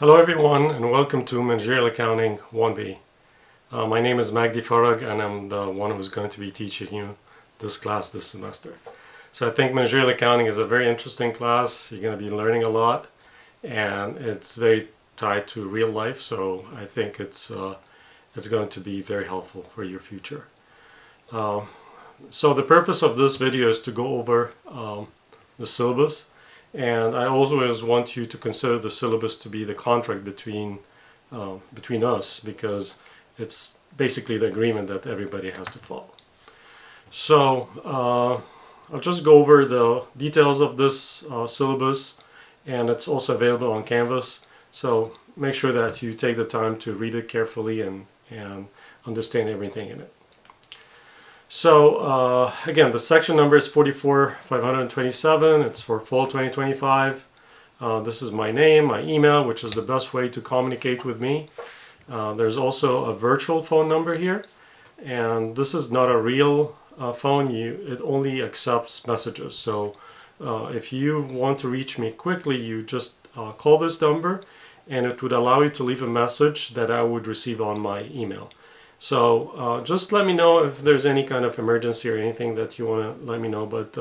Hello everyone and welcome to Managerial Accounting 1B. My name is Magdi Farag and I'm the one who's going to be teaching you this class this semester. So I think Managerial Accounting is a very interesting class. You're going to be learning a lot and it's very tied to real life, so I think it's going to be very helpful for your future. So the purpose of this video is to go over the syllabus. And I always want you to consider the syllabus to be the contract between us, because it's basically the agreement that everybody has to follow. So I'll just go over the details of this syllabus, and it's also available on Canvas. So make sure that you take the time to read it carefully and understand everything in it. So again, the section number is 44527. It's for fall 2025. This is my name, my email, which is the best way to communicate with me. There's also a virtual phone number here, and this is not a real phone. It only accepts messages. So if you want to reach me quickly, you just call this number, and it would allow you to leave a message that I would receive on my email. So just let me know if there's any kind of emergency or anything that you want to let me know. But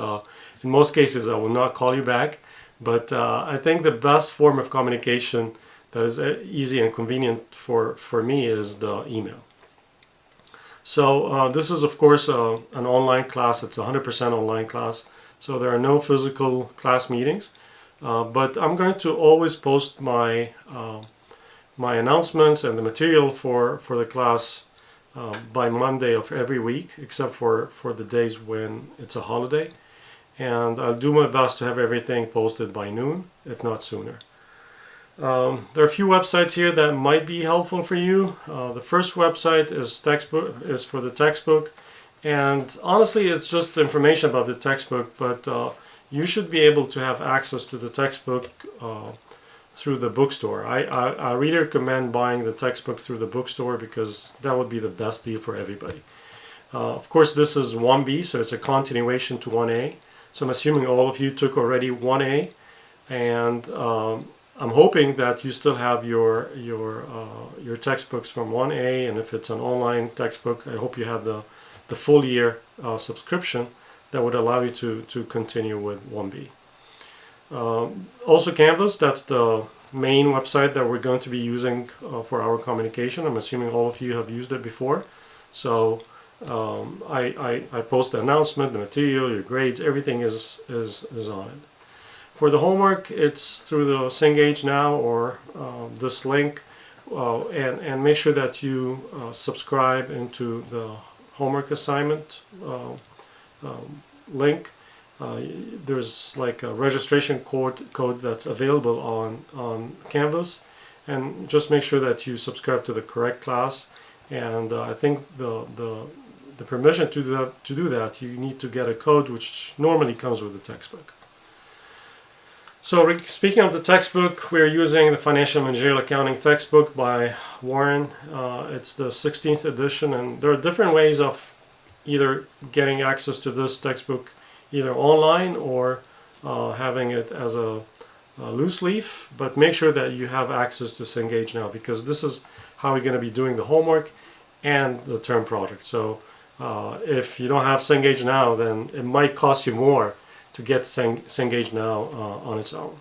in most cases, I will not call you back. But I think the best form of communication that is easy and convenient for me is the email. So this is, of course, an online class. It's a 100% online class. So there are no physical class meetings. But I'm going to always post my announcements and the material for the class by Monday of every week, except for the days when it's a holiday. And I'll do my best to have everything posted by noon, if not sooner. There are a few websites here that might be helpful for you. The first website is for the textbook, and honestly it's just information about the textbook, but you should be able to have access to the textbook through the bookstore. I really recommend buying the textbook through the bookstore because that would be the best deal for everybody. Of course, this is 1B, so it's a continuation to 1A. So I'm assuming all of you took already 1A, and I'm hoping that you still have your textbooks from 1A, and if it's an online textbook, I hope you have the full year subscription that would allow you to continue with 1B. Also Canvas, that's the main website that we're going to be using for our communication. I'm assuming all of you have used it before. So I post the announcement, the material, your grades, everything is on it. For the homework, it's through the Cengage Now or this link, and make sure that you subscribe into the homework assignment link. There's like a registration code that's available on Canvas, and just make sure that you subscribe to the correct class. And I think the permission to do that, you need to get a code which normally comes with the textbook. So speaking of the textbook, we're using the Financial Managerial Accounting textbook by Warren. It's the 16th edition, and there are different ways of either getting access to this textbook, either online or having it as a loose leaf, but make sure that you have access to Cengage Now, because this is how we're going to be doing the homework and the term project. So if you don't have Cengage Now, then it might cost you more to get Cengage Now on its own.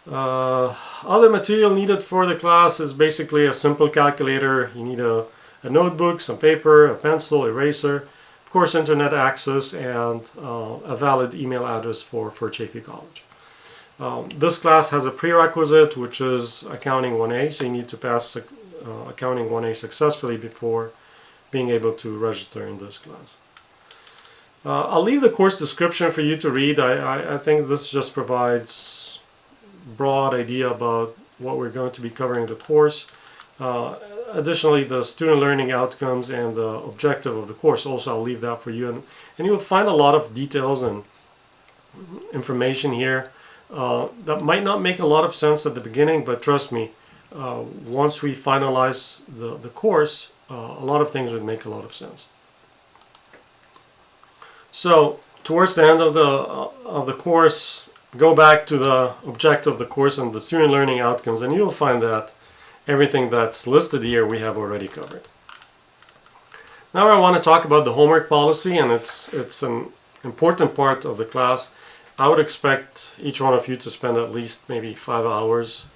Other material needed for the class is basically a simple calculator. You need a notebook, some paper, a pencil, eraser, of course internet access, and a valid email address for Chaffey College. This class has a prerequisite, which is Accounting 1A, so you need to pass Accounting 1A successfully before being able to register in this class. I'll leave the course description for you to read. I think this just provides broad idea about what we're going to be covering in the course. Additionally, the student learning outcomes and the objective of the course, also I'll leave that for you. And you'll find a lot of details and information here that might not make a lot of sense at the beginning, but trust me, once we finalize the course, a lot of things would make a lot of sense. So towards the end of the course, go back to the objective of the course and the student learning outcomes, and you'll find that everything that's listed here we have already covered. Now I want to talk about the homework policy, and it's an important part of the class. I would expect each one of you to spend at least maybe 5 hours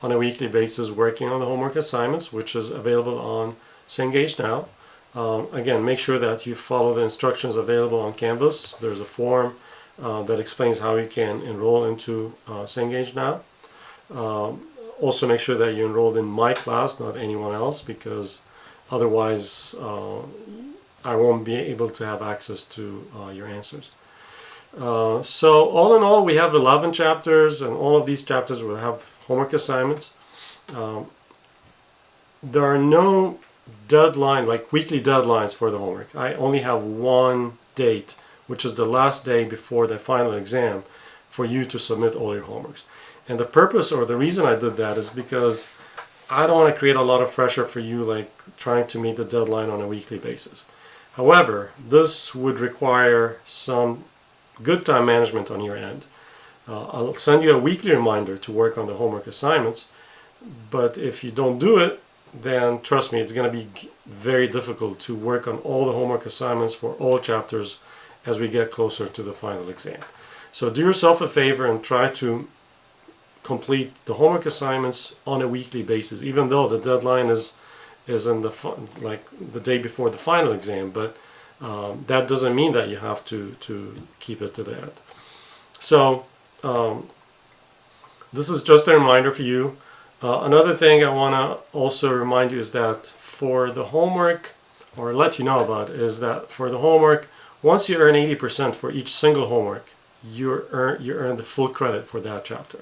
on a weekly basis working on the homework assignments, which is available on Cengage now. Again, make sure that you follow the instructions available on Canvas. There's a form that explains how you can enroll into Cengage now. Also make sure that you enrolled in my class, not anyone else, because otherwise I won't be able to have access to your answers. So all in all, we have 11 chapters, and all of these chapters will have homework assignments. There are no deadline, like weekly deadlines for the homework. I only have one date, which is the last day before the final exam, for you to submit all your homeworks. And the purpose or the reason I did that is because I don't want to create a lot of pressure for you, like trying to meet the deadline on a weekly basis. However, this would require some good time management on your end. I'll send you a weekly reminder to work on the homework assignments, but if you don't do it, then trust me, it's going to be very difficult to work on all the homework assignments for all chapters as we get closer to the final exam. So do yourself a favor and try to complete the homework assignments on a weekly basis, even though the deadline is in the day before the final exam, but that doesn't mean that you have to keep it to the end. So this is just a reminder for you. Another thing I want to also remind you is that for the homework, or let you know about, is that for the homework, once you earn 80% for each single homework, you earn the full credit for that chapter.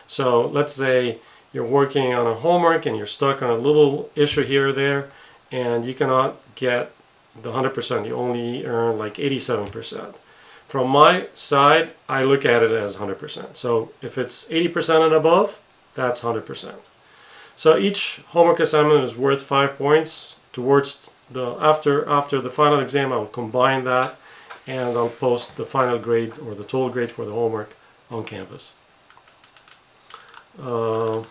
So let's say you're working on a homework and you're stuck on a little issue here or there, and you cannot get the 100%, you only earn like 87%. From my side, I look at it as 100%. So if it's 80% and above, that's 100%. So each homework assignment is worth 5 points. Towards the after the final exam, I will combine that and I'll post the final grade or the total grade for the homework on Canvas. So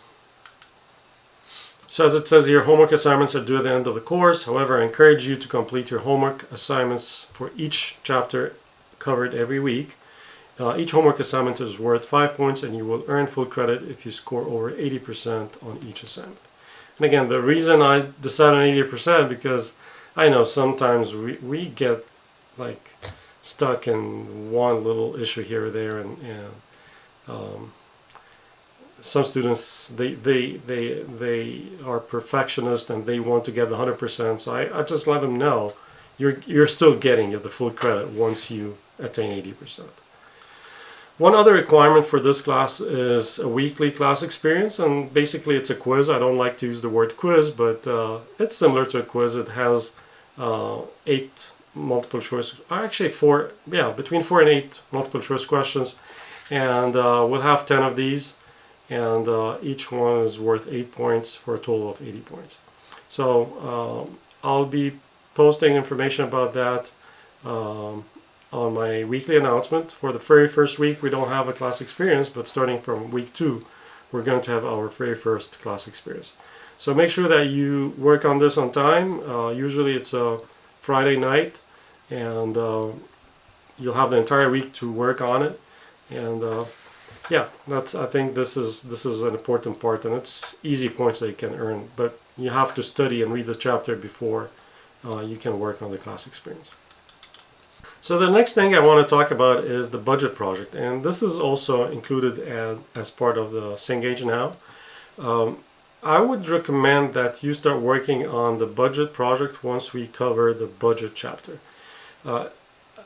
as it says here, homework assignments are due at the end of the course. However, I encourage you to complete your homework assignments for each chapter covered every week. Each homework assignment is worth 5 points, and you will earn full credit if you score over 80% on each assignment. And again, the reason I decided on 80% because I know sometimes we get like stuck in one little issue here or there, and some students they are perfectionists and they want to get the 100%. So I just let them know you're still getting the full credit once you attain 80%. One other requirement for this class is a weekly class experience, and basically it's a quiz. I don't like to use the word quiz, but it's similar to a quiz. It has 8 multiple choice, actually between 4 and 8 multiple choice questions, and we'll have 10 of these, and each one is worth 8 points for a total of 80 points. So I'll be posting information about that on my weekly announcement. For the very first week, we don't have a class experience, but starting from week 2, we're going to have our very first class experience. So make sure that you work on this on time. Usually it's a Friday night, and you'll have the entire week to work on it. And I think this is an important part, and it's easy points that you can earn, but you have to study and read the chapter before you can work on the class experience. So the next thing I want to talk about is the budget project, and this is also included as part of the Cengage Now. I would recommend that you start working on the budget project once we cover the budget chapter.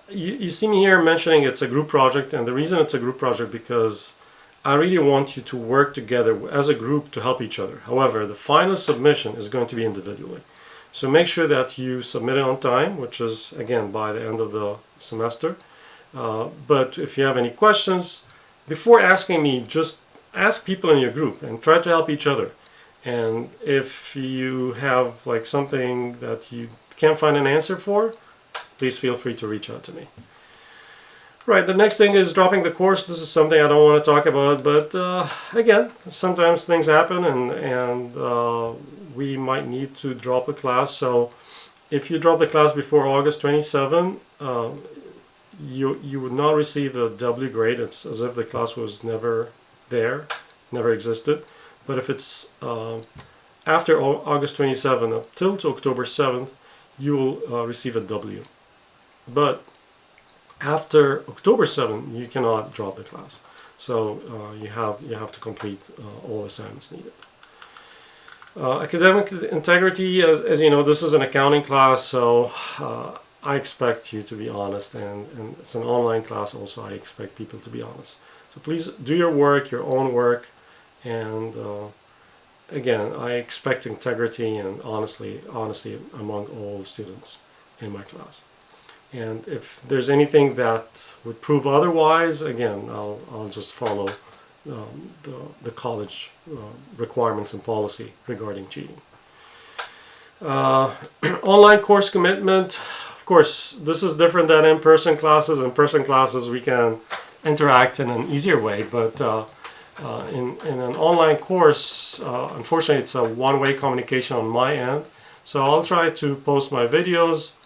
You see me here mentioning it's a group project, and the reason it's a group project because I really want you to work together as a group to help each other. However, the final submission is going to be individually. So make sure that you submit it on time, which is, again, by the end of the semester. But if you have any questions, before asking me, just ask people in your group and try to help each other. And if you have like something that you can't find an answer for, please feel free to reach out to me. Right, the next thing is dropping the course. This is something I don't want to talk about, but again, sometimes things happen, and we might need to drop a class. So if you drop the class before August 27, you would not receive a W grade. It's as if the class was never there, never existed. But if it's after August 27 up till to October 7th, you will receive a W. But after October 7th, you cannot drop the class. So you have to complete all assignments needed. Academic integrity, as you know, this is an accounting class, so I expect you to be honest, and it's an online class also. I expect people to be honest. So please do your work, your own work, and again, I expect integrity and honesty among all students in my class. And if there's anything that would prove otherwise, again, I'll just follow the college requirements and policy regarding cheating. Online course commitment. Of course, this is different than in-person classes. In-person classes, we can interact in an easier way, but in an online course, unfortunately, it's a one-way communication on my end. So I'll try to post my videos.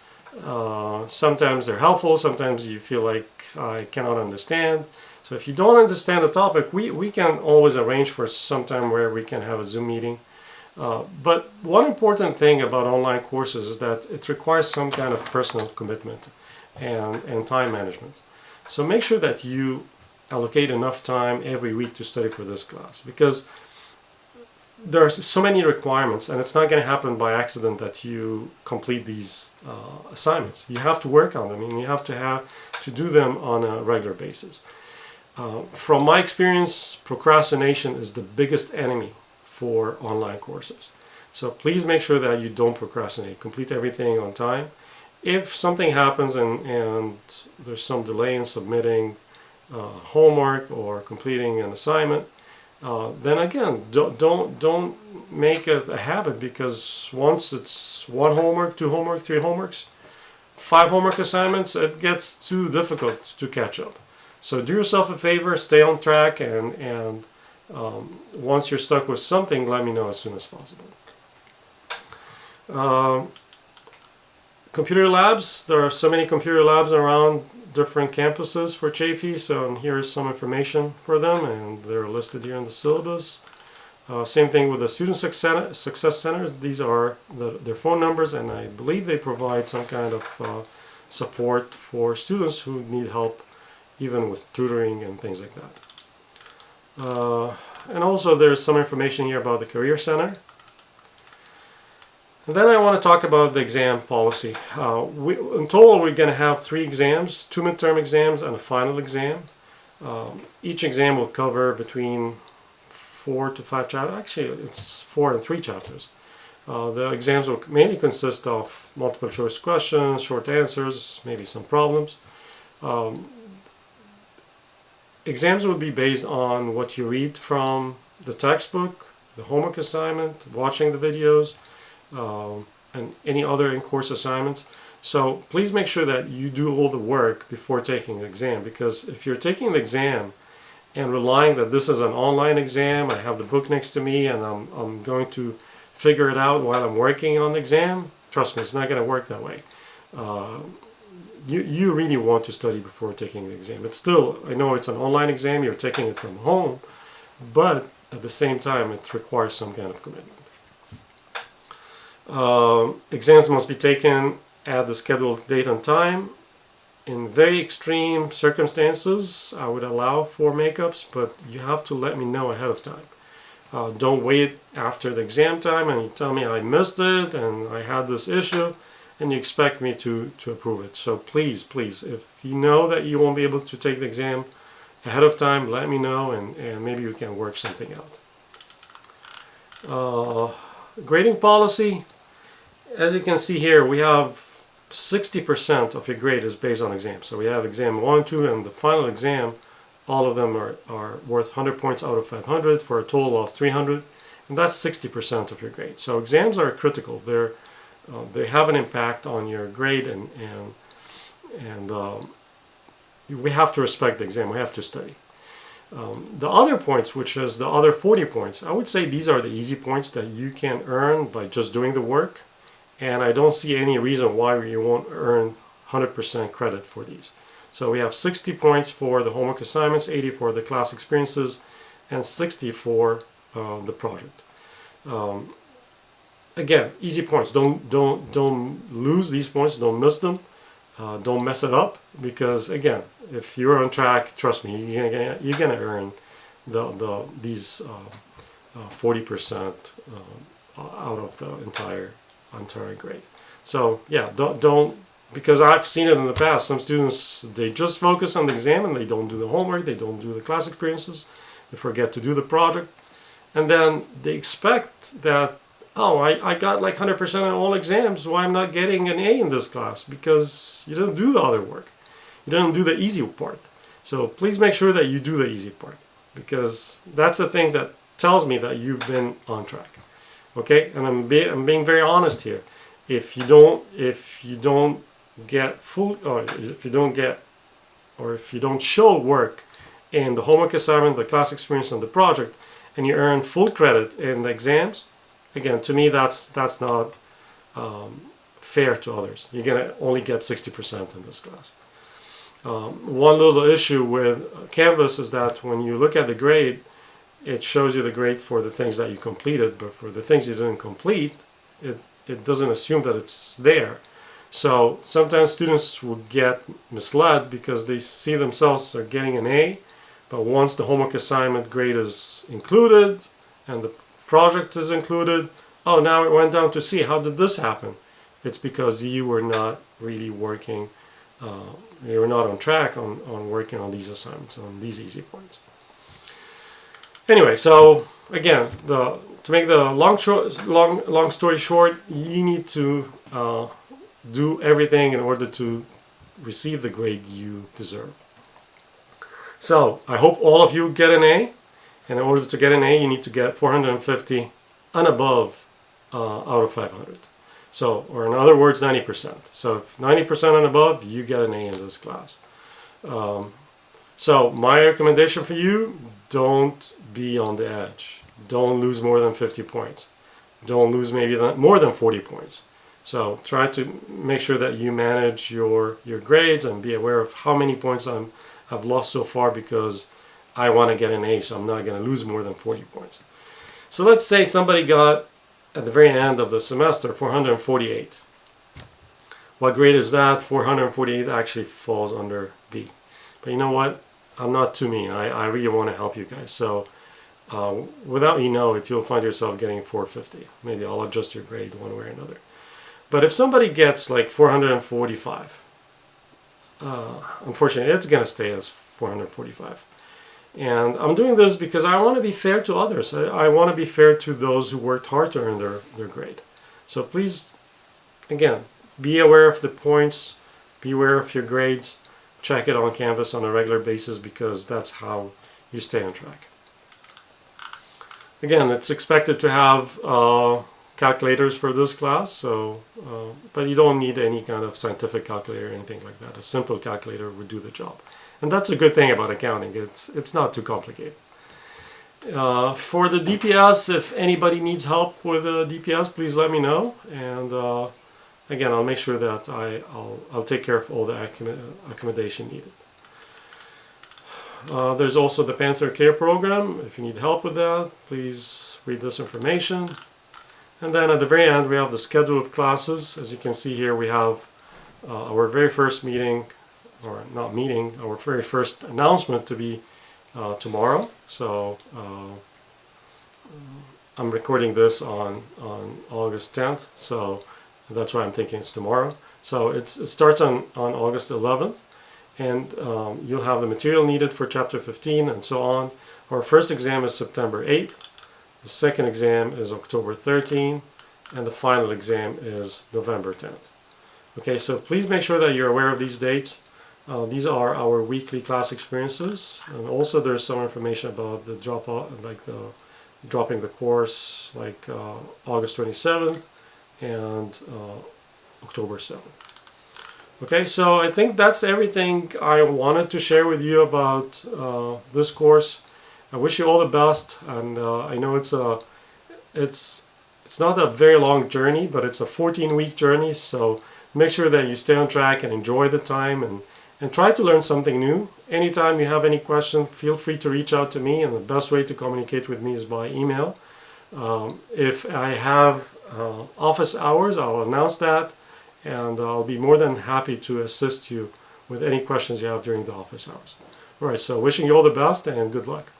Sometimes they're helpful, sometimes you feel like I cannot understand. So if you don't understand the topic, we can always arrange for some time where we can have a Zoom meeting. But one important thing about online courses is that it requires some kind of personal commitment and time management. So make sure that you allocate enough time every week to study for this class, because there are so many requirements, and it's not going to happen by accident that you complete these assignments. You have to work on them, and you have to do them on a regular basis. From my experience, procrastination is the biggest enemy for online courses. So please make sure that you don't procrastinate. Complete everything on time. If something happens and there's some delay in submitting homework or completing an assignment, then again, don't make it a habit, because once it's one homework, two homework, three homeworks, 5 homework assignments, it gets too difficult to catch up. So do yourself a favor, stay on track, and once you're stuck with something, let me know as soon as possible. Computer labs. There are so many computer labs around different campuses for Chafee, so here's some information for them, and they're listed here in the syllabus. Same thing with the Student Success Centers. These are their phone numbers, and I believe they provide some kind of support for students who need help, even with tutoring and things like that. And also there's some information here about the Career Center. And then I want to talk about the exam policy. In total, we're going to have 3 exams, 2 midterm exams and a final exam. Each exam will cover between 4 to 5 chapters. Actually, it's 4 and 3 chapters. The exams will mainly consist of multiple choice questions, short answers, maybe some problems. Exams will be based on what you read from the textbook, the homework assignment, watching the videos, and any other in-course assignments. So please make sure that you do all the work before taking the exam, because if you're taking the exam and relying that this is an online exam, I have the book next to me and I'm going to figure it out while I'm working on the exam, trust me, it's not going to work that way. You really want to study before taking the exam. It's still, I know it's an online exam, you're taking it from home, but at the same time it requires some kind of commitment. Exams must be taken at the scheduled date and time. In very extreme circumstances, I would allow for makeups, but you have to let me know ahead of time. Don't wait after the exam time and you tell me I missed it and I had this issue and you expect me to approve it. So please, if you know that you won't be able to take the exam ahead of time, let me know, and maybe we can work something out. Grading policy. As you can see here, we have 60% of your grade is based on exams. So we have exam 1, 2, and the final exam, all of them are worth 100 points out of 500 for a total of 300, and that's 60% of your grade. So exams are critical. They have an impact on your grade, and we have to respect the exam. We have to study. The other points, which is the other 40 points, I would say these are the easy points that you can earn by just doing the work. And I don't see any reason why you won't earn 100% credit for these. So we have 60 points for the homework assignments, 80 for the class experiences, and 60 for the project. Again, easy points. Don't lose these points. Don't miss them. Don't mess it up, because again, if you're on track, trust me, you're gonna earn these 40% out of the entire grade. So yeah, don't because I've seen it in the past. Some students, they just focus on the exam and they don't do the homework, they don't do the class experiences, they forget to do the project, and then they expect that, oh, I got like 100% on all exams, why I'm not getting an A in this class? Because you didn't do the other work. You didn't do the easy part. So please make sure that you do the easy part, because that's the thing that tells me that you've been on track. Okay, and I'm being very honest here. If you don't get full, or if you don't show work in the homework assignment, the class experience, and the project, and you earn full credit in the exams, again, to me that's not fair to others. You're gonna only get 60% in this class. One little issue with Canvas is that when you look at the grade, it shows you the grade for the things that you completed, but for the things you didn't complete, it doesn't assume that it's there. So sometimes students will get misled because they see themselves are getting an A, but once the homework assignment grade is included and the project is included, oh, now it went down to C. How did this happen? It's because you were not really working, you were not on track on working on these assignments, on these easy points. Anyway, so again, to make the long story short, you need to do everything in order to receive the grade you deserve. So I hope all of you get an A, and in order to get an A, you need to get 450 and above out of 500. So, or in other words, 90%. So if 90% and above, you get an A in this class. So my recommendation for you, don't be on the edge. Don't lose more than 50 points. Don't lose maybe more than 40 points. So try to make sure that you manage your grades and be aware of how many points I've lost so far, because I want to get an A, so I'm not going to lose more than 40 points. So let's say somebody got, at the very end of the semester, 448. What grade is that? 448 actually falls under B. But you know what? I'm not too mean. I really want to help you guys. So without you know it, you'll find yourself getting 450. Maybe I'll adjust your grade one way or another. But if somebody gets like 445, unfortunately, it's going to stay as 445. And I'm doing this because I want to be fair to others. I want to be fair to those who worked hard to earn their grade. So please, again, be aware of the points, be aware of your grades, check it on Canvas on a regular basis, because that's how you stay on track. Again, it's expected to have calculators for this class, so but you don't need any kind of scientific calculator or anything like that. A simple calculator would do the job. And that's a good thing about accounting. It's not too complicated. For the DPS, if anybody needs help with DPS, please let me know. And again, I'll make sure that I'll take care of all the accommodation needed. There's also the Panther Care program. If you need help with that, please read this information. And then at the very end, we have the schedule of classes. As you can see here, we have our very first meeting, or not meeting, our very first announcement to be tomorrow. So I'm recording this on August 10th, so that's why I'm thinking it's tomorrow. So it starts on August 11th, and you'll have the material needed for chapter 15 and so on. Our first exam is September 8th, the second exam is October 13th, and the final exam is November 10th. Okay, so please make sure that you're aware of these dates. These are our weekly class experiences, and also there's some information about the dropping the course, like August 27th and October 7th. Okay, so I think that's everything I wanted to share with you about this course. I wish you all the best, and I know it's it's not a very long journey, but it's a 14-week journey. So make sure that you stay on track and enjoy the time, and try to learn something new. Anytime you have any question, feel free to reach out to me, and the best way to communicate with me is by email. If I have office hours, I'll announce that, and I'll be more than happy to assist you with any questions you have during the office hours. All right, so wishing you all the best and good luck.